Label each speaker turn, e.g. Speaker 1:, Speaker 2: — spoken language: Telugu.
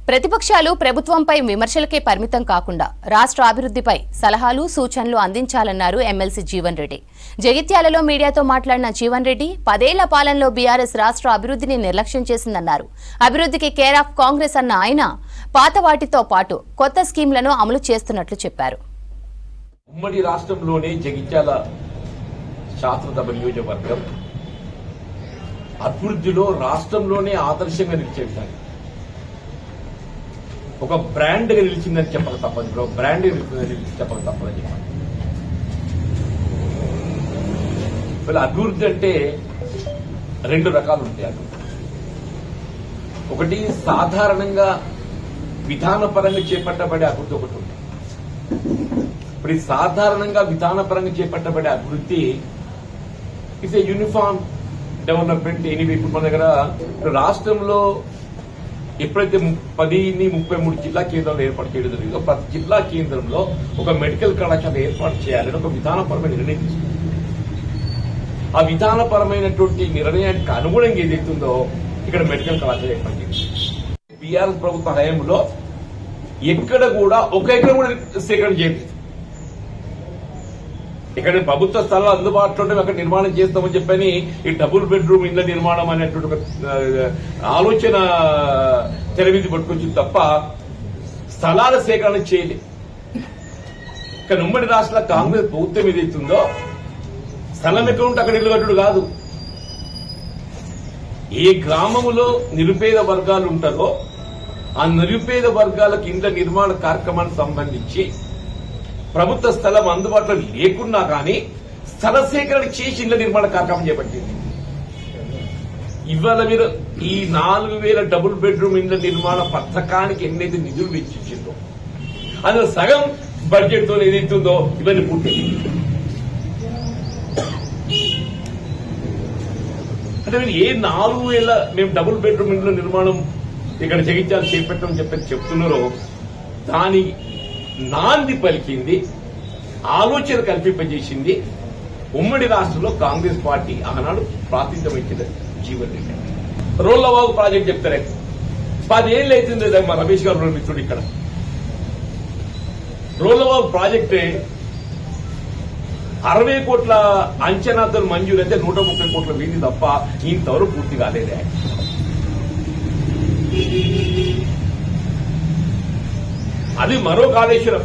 Speaker 1: ప్రతిపక్షాలు ప్రభుత్వంపై విమర్శలకే పరిమితం కాకుండా రాష్ట్ర అభివృద్ధిపై సలహాలు సూచనలు అందించాలన్నారు ఎమ్మెల్సీ జీవన్ రెడ్డి. జగిత్యాలలో మీడియాతో మాట్లాడిన జీవన్ రెడ్డి 10 ఏళ్ల పాలనలో బీఆర్ఎస్ రాష్ట్ర అభివృద్ధిని నిర్లక్ష్యం చేసిందన్నారు. అభివృద్ధికి కేర్ ఆఫ్ కాంగ్రెస్ అన్న ఆయన పాత వాటితో పాటు కొత్త స్కీంలను అమలు చేస్తున్నట్లు చెప్పారు.
Speaker 2: ఉమ్మడి రాష్ట్రంలోనే జగిత్యాల శాస్త్రసభ నియోజకవర్గం అభివృద్ధిలో రాష్ట్రంలోనే ఆదర్శంగా నిలిచేశారు. ఒక బ్రాండ్ గా నిలిచిందని చెప్పక తప్పదు. బ్రాండ్ చెప్పక తప్పదని చెప్పాలి. అభివృద్ధి అంటే 2 రకాలు ఉంటాయి. అభివృద్ధి ఒకటి సాధారణంగా విధానపరంగా చేపట్టబడే అభివృద్ధి ఒకటి ఉంది. ఇప్పుడు ఈ సాధారణంగా విధానపరంగా చేపట్టబడే అభివృద్ధి it's a uniform development. Anyway ఇప్పుడు మన దగ్గర రాష్ట్రంలో ఎప్పుడైతే 33 జిల్లా కేంద్రాలు ఏర్పాటు చేయడం జరిగిందో ప్రతి జిల్లా కేంద్రంలో ఒక మెడికల్ కళాశాల ఏర్పాటు చేయాలని ఒక విధానపరమైన నిర్ణయం తీసుకుంది. ఆ విధానపరమైనటువంటి నిర్ణయానికి అనుగుణంగా ఏదైతుందో ఇక్కడ మెడికల్ కళాశాల ఏర్పాటు చేసింది. బీఆర్ఎస్ ప్రభుత్వ హయాంలో ఎక్కడ కూడా ఒక ఎకరం కూడా సేకరణ చేయలేదు. ఇక్కడ ప్రభుత్వ స్థలాలు అందుబాటులో ఉంటే అక్కడ నిర్మాణం చేస్తామని చెప్పని ఈ డబుల్ బెడ్రూమ్ ఇళ్ల నిర్మాణం అనేటువంటి ఒక ఆలోచన తెర మీద పట్టుకొచ్చింది తప్ప స్థలాల సేకరణ చేయలేదు. ఇక్కడ ఉమ్మడి రాష్ట్ర కాంగ్రెస్ ప్రభుత్వం ఏదైతుందో స్థలం ఎక్కడ ఉంటే అక్కడ ఇల్లు కట్టుడు కాదు. ఏ గ్రామంలో నిరుపేద వర్గాలు ఉంటారో ఆ నిరుపేద వర్గాలకు ఇండ్ల నిర్మాణ కార్యక్రమానికి సంబంధించి ప్రభుత్వ స్థలం అందుబాటులో లేకున్నా కానీ స్థల సేకరణ చేసి ఇళ్ల నిర్మాణ కార్యక్రమం చేపట్టింది. ఇవాళ మీరు ఈ 4000 డబుల్ బెడ్రూమ్ ఇళ్ల నిర్మాణ పథకానికి ఎన్నైతే నిధులు వెచ్చించిందో అందులో సగం బడ్జెట్ తో ఏదైతుందో ఇవన్నీ పూర్తి. అంటే మీరు ఏ 4000 మేము డబుల్ బెడ్రూమ్ ఇళ్ల నిర్మాణం ఇక్కడ జగిత్యాలు చేపట్టమని చెప్పి చెప్తున్నారో దాని నాంది పలికింది, ఆలోచన కల్పింపజేసింది ఉమ్మడి రాష్ట్రంలో కాంగ్రెస్ పార్టీ ఆనాడు ప్రాతినిధ్యం వహించిన జీవన్ రెడ్డి. రోళ్లవాగు ప్రాజెక్ట్ చెప్తారే 10 ఏళ్ళు అవుతుంది. మా రమేష్ గారు మిత్రుడు ఇక్కడ రోళ్లవాగు ప్రాజెక్టే 60 కోట్ల అంచనాతో మంజూరైతే 130 కోట్ల వీధి తప్ప ఇంతవరకు పూర్తి కాలేదే. అది మరో కాళేశ్వరం